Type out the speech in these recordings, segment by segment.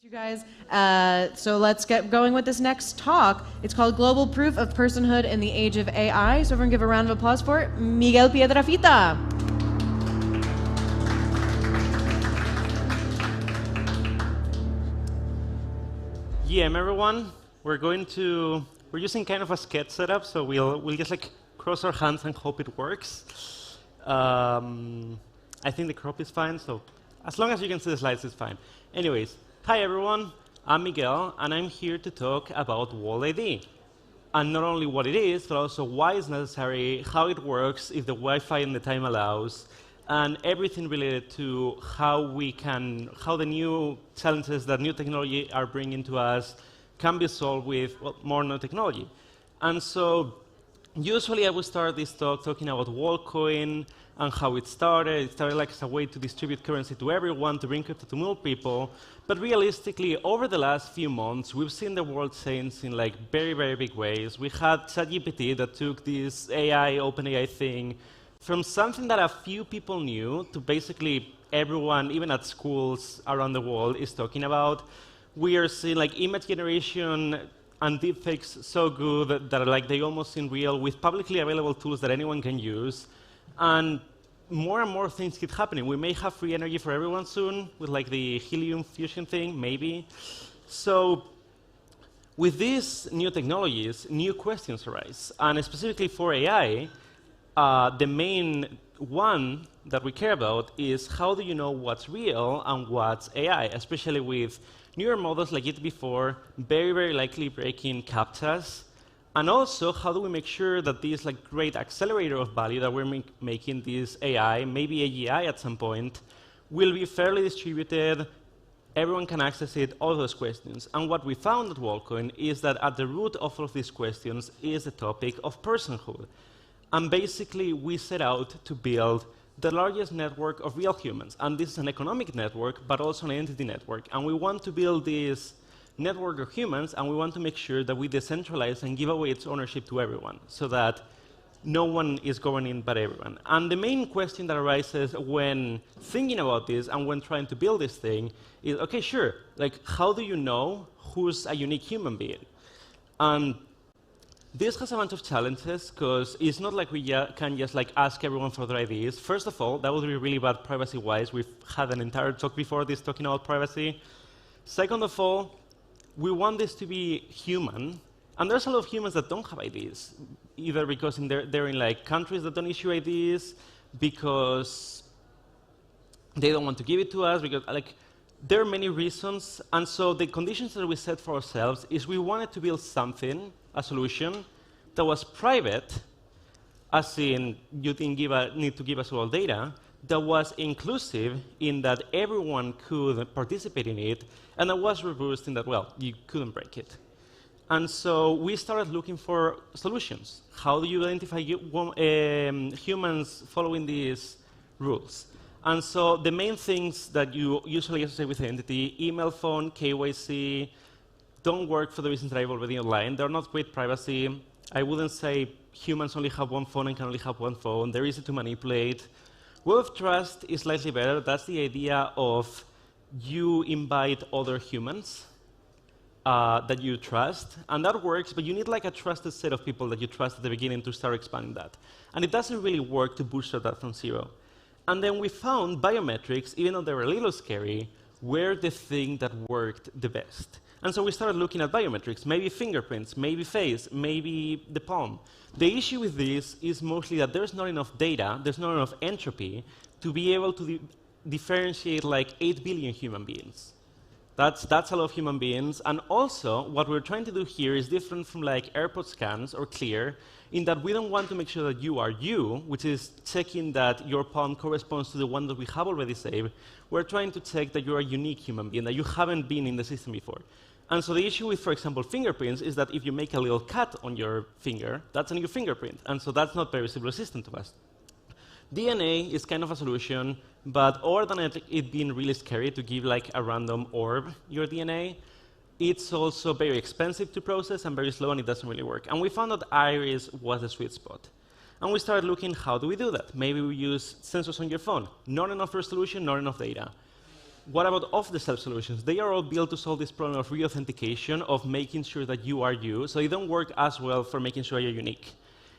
You guys, so let's get going with this next talk. It's called Global Proof of Personhood in the Age of AI. So everyone give a round of applause for it. Miguel Piedrafita. Yeah, everyone. We're using kind of a sketch setup, so we'll just like cross our hands and hope it works. I think the crop is fine, so as long as you can see the slides, it's fine. Anyways, hi everyone. I'm Miguel, and I'm here to talk about World ID. And not only what it is, but also why it's necessary, how it works, if the Wi-Fi and the time allows, and everything related to how the new challenges that new technology are bringing to us can be solved with more new technology. And so usually I would start this talk talking about WorldCoin and how it started. It started like as a way to distribute currency to everyone, to bring crypto to more people. But realistically, over the last few months, we've seen the world change in like very, very big ways. We had ChatGPT that took this AI, OpenAI thing from something that a few people knew to basically everyone, even at schools around the world, is talking about. We are seeing like image generation and deepfakes so good that like they almost seem real with publicly available tools that anyone can use. And more things keep happening. We may have free energy for everyone soon with like the helium fusion thing, maybe. So with these new technologies, new questions arise. And specifically for AI, the main one that we care about is how do you know what's real and what's AI, especially with newer models like GPT-4, very, very likely breaking CAPTCHAs. And also, how do we make sure that this like great accelerator of value that we're making this AI, maybe AGI at some point, will be fairly distributed, everyone can access it, all those questions. And what we found at WorldCoin is that at the root of all of these questions is the topic of personhood. And basically, we set out to build the largest network of real humans. And this is an economic network, but also an entity network. And we want to build this network of humans, and we want to make sure that we decentralize and give away its ownership to everyone, so that no one is governing but everyone. And the main question that arises when thinking about this and when trying to build this thing is, OK, sure, like how do you know who's a unique human being? And this has a bunch of challenges, because it's not like we can just like ask everyone for their IDs. First of all, that would be really bad privacy-wise. We've had an entire talk before this talking about privacy. Second of all, we want this to be human. And there's a lot of humans that don't have IDs, either because they're in like countries that don't issue IDs, because they don't want to give it to us, because like there are many reasons. And so the conditions that we set for ourselves is we wanted to build something, a solution, that was private, as in you didn't need to give us all data, that was inclusive in that everyone could participate in it, and that was robust in that, well, you couldn't break it. And so we started looking for solutions. How do you identify humans following these rules? And so the main things that you usually associate with identity, email, phone, KYC, don't work for the reasons that I've already outlined. They're not great privacy. I wouldn't say humans only have one phone and can only have one phone. They're easy to manipulate. Web of trust is slightly better. That's the idea of you invite other humans that you trust, and that works, but you need like a trusted set of people that you trust at the beginning to start expanding that. And it doesn't really work to bootstrap that from zero. And then we found biometrics, even though they were a little scary, were the thing that worked the best. And so we started looking at biometrics, maybe fingerprints, maybe face, maybe the palm. The issue with this is mostly that there's not enough data, there's not enough entropy to be able to differentiate like 8 billion human beings. That's a lot of human beings. And also, what we're trying to do here is different from like airport scans or Clear, in that we don't want to make sure that you are you, which is checking that your palm corresponds to the one that we have already saved. We're trying to check that you're a unique human being, that you haven't been in the system before. And so the issue with, for example, fingerprints is that if you make a little cut on your finger, that's a new fingerprint. And so that's not very resistant to us. DNA is kind of a solution, but other than it being really scary to give like a random orb your DNA, it's also very expensive to process and very slow, and it doesn't really work. And we found that iris was the sweet spot. And we started looking, how do we do that? Maybe we use sensors on your phone. Not enough resolution, not enough data. what about off-the-shelf solutions? They are all built to solve this problem of re-authentication, of making sure that you are you, so they don't work as well for making sure you're unique.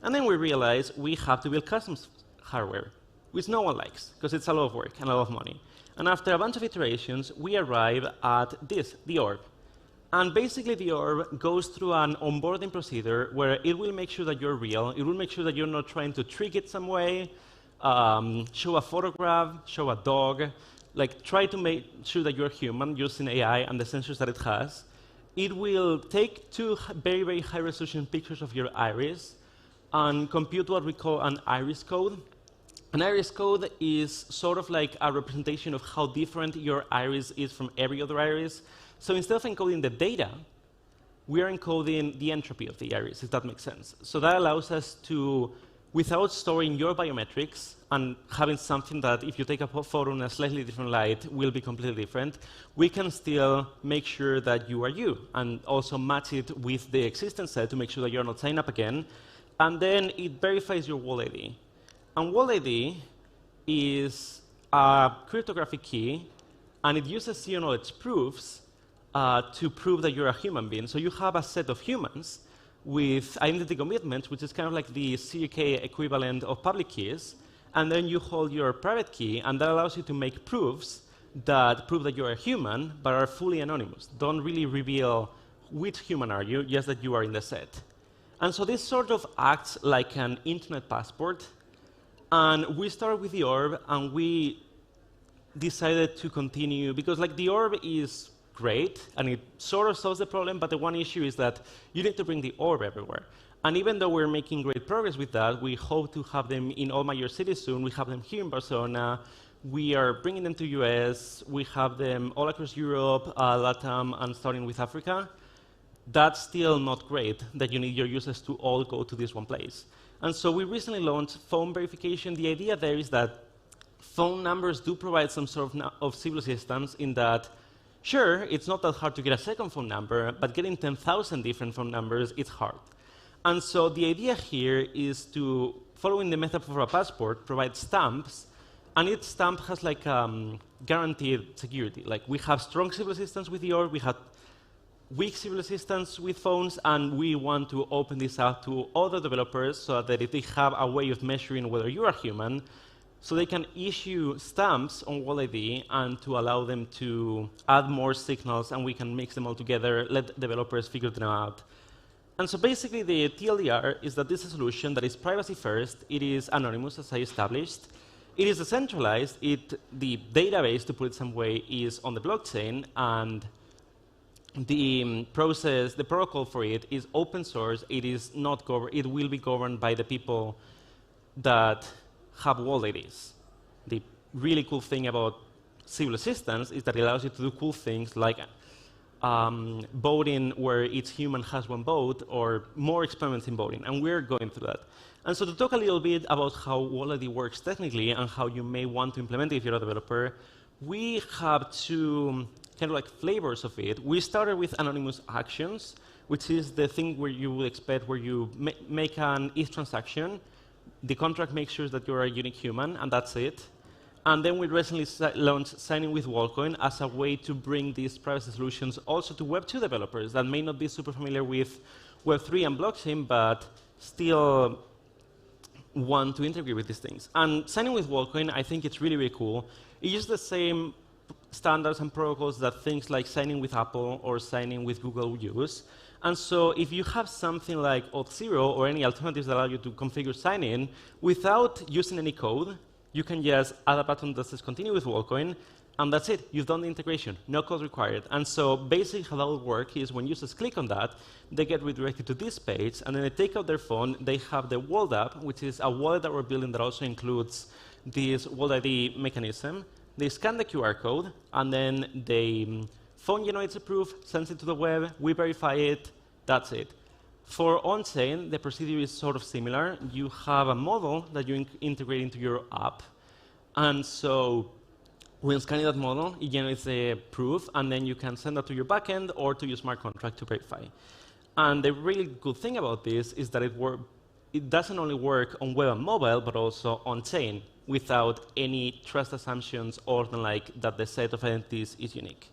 And then we realized we have to build custom hardware, which no one likes, because it's a lot of work and a lot of money. And after a bunch of iterations, we arrive at this, the orb. And basically, the orb goes through an onboarding procedure where it will make sure that you're real. It will make sure that you're not trying to trick it some way, show a photograph, show a dog, like try to make sure that you're human using AI and the sensors that it has. It will take two very, very high-resolution pictures of your iris and compute what we call an iris code. An iris code is sort of like a representation of how different your iris is from every other iris. So instead of encoding the data, we are encoding the entropy of the iris, if that makes sense. So that allows us to, without storing your biometrics and having something that if you take a photo in a slightly different light will be completely different, we can still make sure that you are you and also match it with the existing set to make sure that you're not signing up again. And then it verifies your Wall ID. And Wall ID is a cryptographic key, and it uses zero knowledge proofs to prove that you're a human being. So you have a set of humans with identity commitments, which is kind of like the CK equivalent of public keys, and then you hold your private key, and that allows you to make proofs that prove that you're a human, but are fully anonymous. Don't really reveal which human are you, just that you are in the set. And so this sort of acts like an internet passport. And we started with the orb, and we decided to continue, because like the orb is great, and it sort of solves the problem, but the one issue is that you need to bring the orb everywhere. And even though we're making great progress with that, we hope to have them in all major cities soon. We have them here in Barcelona. We are bringing them to US. We have them all across Europe, LATAM, and starting with Africa. That's still not great, that you need your users to all go to this one place. And so we recently launched phone verification. The idea there is that phone numbers do provide some sort of civil assistance in that, sure, it's not that hard to get a second phone number, but getting 10,000 different phone numbers, it's hard. And so the idea here is to, following the method for a passport, provide stamps, and each stamp has like guaranteed security. Like we have strong civil assistance with the orb, we have weak civil assistance with phones, and we want to open this out to other developers so that if they have a way of measuring whether you are human, so they can issue stamps on Wall ID and to allow them to add more signals, and we can mix them all together, let developers figure them out. And so basically the TLDR is that this is a solution that is privacy first, it is anonymous as I established, it is decentralized, the database, to put it some way, is on the blockchain, and the process, the protocol for it is open source. It is not governed. It will be governed by the people that have Wall IDs. The really cool thing about civil assistance is that it allows you to do cool things like voting where each human has one vote, or more experiments in voting. And we're going through that. And so to talk a little bit about how Wall ID works technically and how you may want to implement it if you're a developer, we have two kind of like flavors of it. We started with anonymous actions, which is the thing where you would expect where you make an if transaction, the contract makes sure that you're a unique human, and that's it. And then we recently launched signing with Wallcoin as a way to bring these privacy solutions also to Web2 developers that may not be super familiar with Web3 and blockchain, but still want to integrate with these things. And signing with Wallcoin, I think it's really, really cool. It uses the same standards and protocols that things like signing with Apple or signing with Google use. And so if you have something like Auth0 or any alternatives that allow you to configure sign-in without using any code, you can just add a button that says continue with Wallcoin, and that's it. You've done the integration. No code required. And so basically how that will work is when users click on that, they get redirected to this page, and then they take out their phone. They have the Walled app, which is a wallet that we're building that also includes this Walled ID mechanism. They scan the QR code, and then they phone generates a proof, sends it to the web, we verify it, that's it. For on-chain, the procedure is sort of similar. You have a model that you integrate into your app, and so when scanning that model, it generates a proof, and then you can send that to your backend or to your smart contract to verify. And the really good thing about this is that it doesn't only work on web and mobile, but also on-chain. without any trust assumptions or like that the set of entities is unique.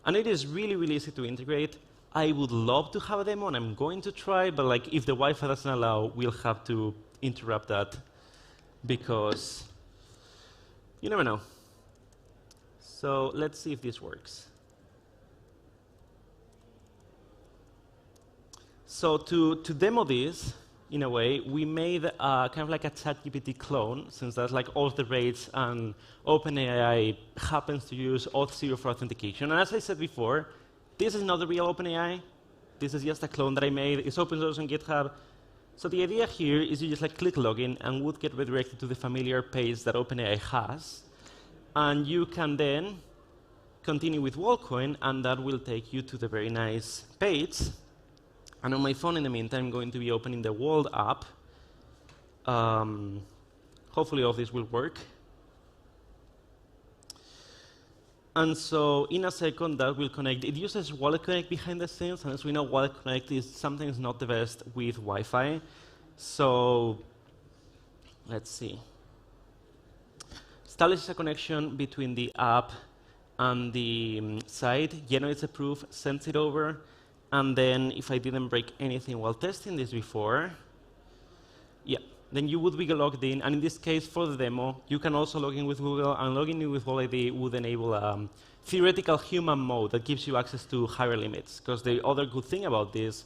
And it is really, really easy to integrate. I would love to have a demo, and I'm going to try, but like if the Wi-Fi doesn't allow, we'll have to interrupt that because you never know. So let's see if this works. So to demo this, in a way, we made kind of like a ChatGPT clone, since that's like all the rates, and OpenAI happens to use Auth0 for authentication. And as I said before, this is not the real OpenAI. This is just a clone that I made. It's open source on GitHub. So the idea here is you just like click login and would get redirected to the familiar page that OpenAI has. And you can then continue with WorldCoin, and that will take you to the very nice page. And on my phone, in the meantime, I'm going to be opening the World app. Hopefully all this will work. And so in a second, that will connect. It uses Wallet Connect behind the scenes, and as we know, Wallet Connect is sometimes not the best with Wi-Fi. So let's see. Establishes a connection between the app and the site, generates a proof, sends it over, and then if I didn't break anything while testing this before, yeah, then you would be logged in. And in this case, for the demo, you can also log in with Google, and logging in with OLID would enable theoretical human mode that gives you access to higher limits. Because the other good thing about this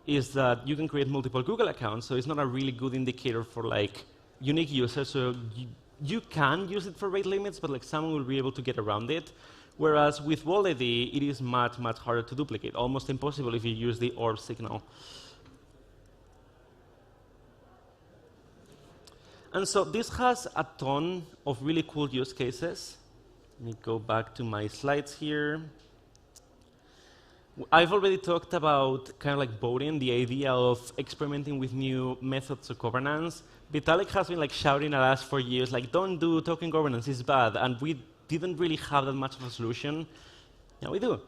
is that you can create multiple Google accounts, so it's not a really good indicator for like unique users. So you can use it for rate limits, but like someone will be able to get around it. Whereas with WallID, it is much, much harder to duplicate, almost impossible if you use the orb signal. And so this has a ton of really cool use cases. Let me go back to my slides here. I've already talked about kind of like voting, the idea of experimenting with new methods of governance. Vitalik has been like shouting at us for years, like, don't do token governance, it's bad. And we didn't really have that much of a solution. Now we do.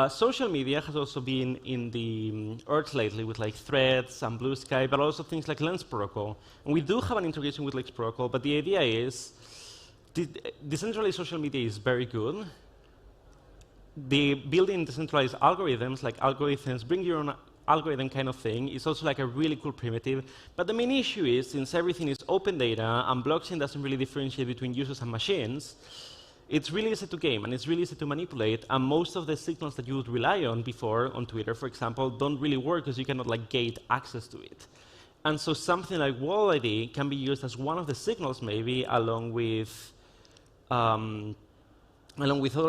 Social media has also been in the earth lately with like Threads and Blue Sky, but also things like Lens Protocol. And we do have an integration with Lens Protocol, but the idea is decentralized social media is very good. The building decentralized algorithms, like algorithms, bring your own algorithm kind of thing, is also like a really cool primitive. But the main issue is, since everything is open data and blockchain doesn't really differentiate between users and machines, it's really easy to game, and it's really easy to manipulate, and most of the signals that you would rely on before, on Twitter, for example, don't really work because you cannot like gate access to it. And so something like WallID can be used as one of the signals, maybe, along with other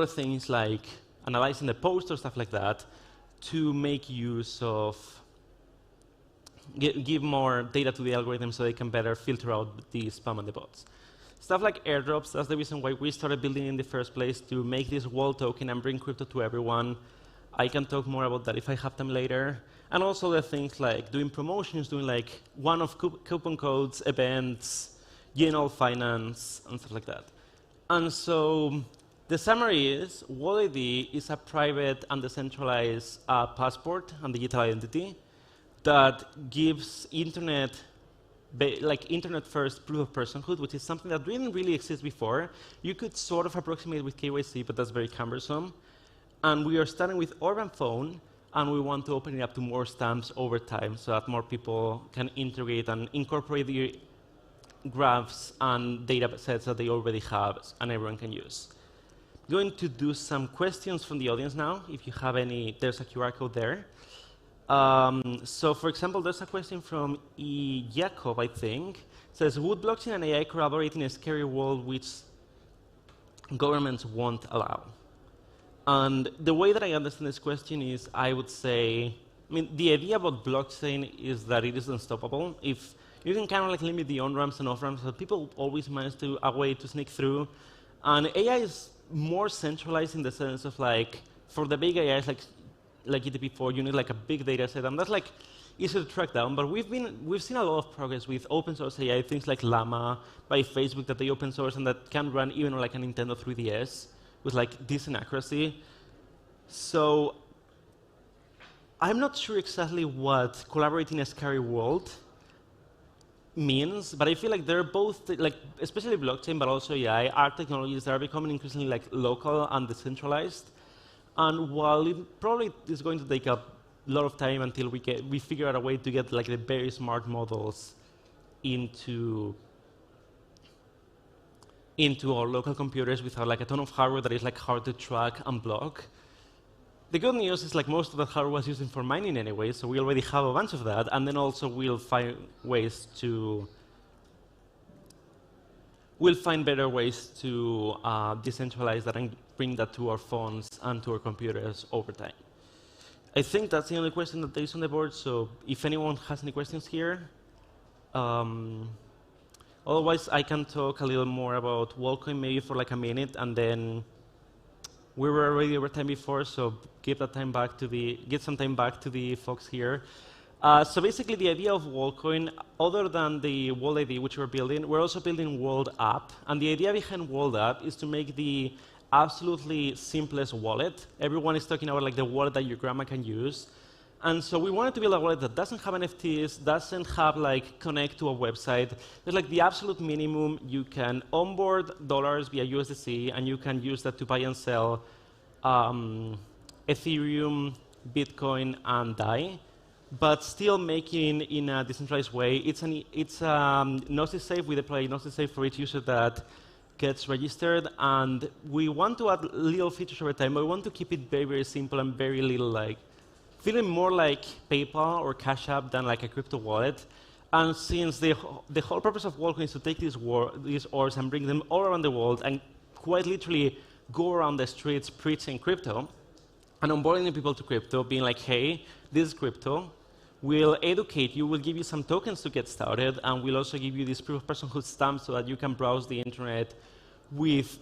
things like analyzing the post or stuff like that, to make use of, give more data to the algorithm so they can better filter out the spam and the bots. Stuff like airdrops, that's the reason why we started building in the first place, to make this wall token and bring crypto to everyone. I can talk more about that if I have time later. And also the things like doing promotions, doing like one-off coupon codes, events, general finance, and stuff like that. And so the summary is, WallID is a private and decentralized passport and digital identity that gives internet-first proof of personhood, which is something that didn't really exist before. You could sort of approximate with KYC, but that's very cumbersome. And we are starting with Orban Phone, and we want to open it up to more stamps over time so that more people can integrate and incorporate the graphs and data sets that they already have and everyone can use. I'm going to do some questions from the audience now. If you have any, there's a QR code there. So for example, there's a question from E. Jacob, I think. It says, would blockchain and AI collaborate in a scary world which governments won't allow? And the way that I understand this question is, I would say, the idea about blockchain is that it is unstoppable. If you can kind of like limit the on-ramps and off-ramps, but people always manage to a way to sneak through. And AI is more centralized in the sense of like, for the big AIs, like it before, you need like a big data set, and that's like easy to track down. But we've seen a lot of progress with open source AI, things like Llama by Facebook that they open source and that can run even on like a Nintendo 3DS with like decent accuracy. So I'm not sure exactly what collaborating in a scary world means, but I feel like they're both, like, especially blockchain, but also AI, are technologies that are becoming increasingly like local and decentralized. And while it probably is going to take a lot of time until we figure out a way to get like the very smart models into our local computers without like a ton of hardware that is like hard to track and block. The good news is like most of the hardware was used for mining anyway, so we already have a bunch of that, and then also we'll find better ways to decentralize that and bring that to our phones and to our computers over time. I think that's the only question that there is on the board, so if anyone has any questions here. Otherwise, I can talk a little more about WorldCoin maybe for like a minute, and then we were already over time before, so give some time back to the folks here. So basically, the idea of WorldCoin, other than the World ID which we're building, we're also building World App, and the idea behind World App is to make the absolutely simplest wallet. Everyone is talking about like the wallet that your grandma can use. And so we wanted to build a wallet that doesn't have NFTs, doesn't have like connect to a website. There's like the absolute minimum. You can onboard dollars via USDC, and you can use that to buy and sell Ethereum, Bitcoin, and DAI, but still making in a decentralized way. It's Gnosis safe. We deploy Gnosis safe for each user that gets registered, and we want to add little features over time, but we want to keep it very, very simple and very little like feeling more like PayPal or Cash App than like a crypto wallet. And since the whole purpose of WorldCoin is to take these orbs and bring them all around the world and quite literally go around the streets preaching crypto and onboarding people to crypto, being like, hey, this is crypto. We'll educate you, we'll give you some tokens to get started, and we'll also give you this proof of personhood stamp so that you can browse the internet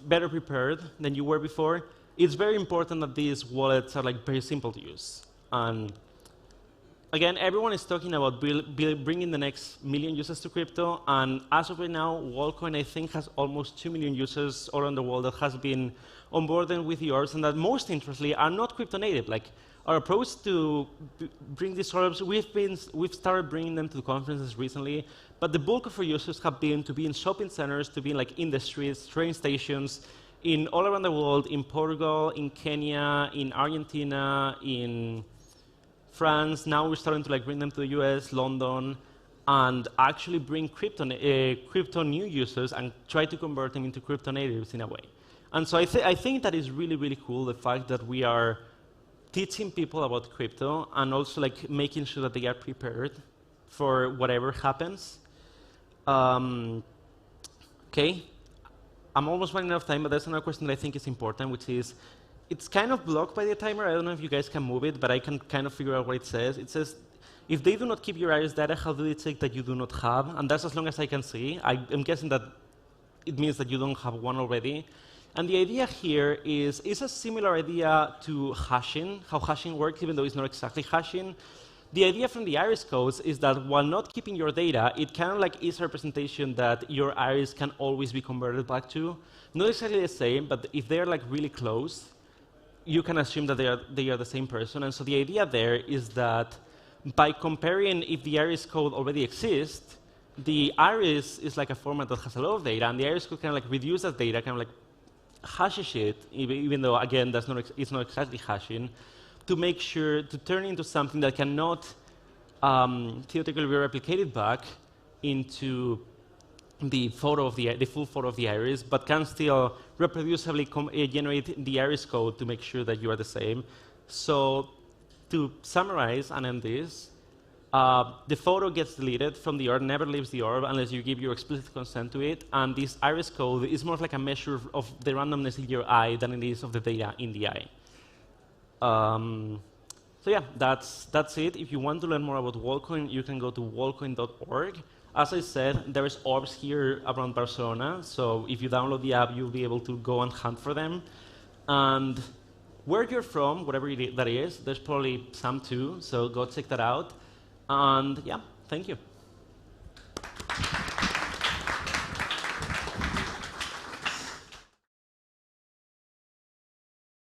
better prepared than you were before. It's very important that these wallets are like very simple to use. And again, everyone is talking about bringing the next million users to crypto, and as of right now, WorldCoin, I think, has almost 2 million users all around the world that has been onboarded with the orbs, and that most interestingly are not crypto native. Like, our approach to bring these orbs, we've started bringing them to the conferences recently, but the bulk of our users have been to be in shopping centers, to be in like in the streets, train stations, in all around the world, in Portugal, in Kenya, in Argentina, in France. Now we're starting to like bring them to the US, London, and actually bring crypto new users and try to convert them into crypto natives in a way. And so I think that is really, really cool, the fact that we are teaching people about crypto and also like making sure that they are prepared for whatever happens. Okay, I'm almost running out of time, but there's another question that I think is important, which is, it's kind of blocked by the timer. I don't know if you guys can move it, but I can kind of figure out what it says. It says, if they do not keep your iris data, how do they check that you do not have? And that's as long as I can see. I'm guessing that it means that you don't have one already. And the idea here is a similar idea to hashing, how hashing works, even though it's not exactly hashing. The idea from the iris codes is that while not keeping your data, it kind of like is a representation that your iris can always be converted back to. Not exactly the same, but if they're like really close, you can assume that they are the same person. And so the idea there is that by comparing if the iris code already exists, the iris is like a format that has a lot of data, and the iris code kind of like reduce that data, kind of like hashes it, even though, again, it's not exactly hashing, to make sure to turn into something that cannot theoretically be replicated back into the full photo of the iris, but can still reproducibly generate the iris code to make sure that you are the same. So to summarize and end this, the photo gets deleted from the orb, never leaves the orb unless you give your explicit consent to it, and this iris code is more like a measure of the randomness in your eye than it is of the data in the eye. So yeah, that's it. If you want to learn more about WorldCoin, you can go to worldcoin.org. As I said, there's orbs here around Barcelona, so if you download the app, you'll be able to go and hunt for them. And where you're from, whatever that is, there's probably some too, so go check that out. And yeah, thank you.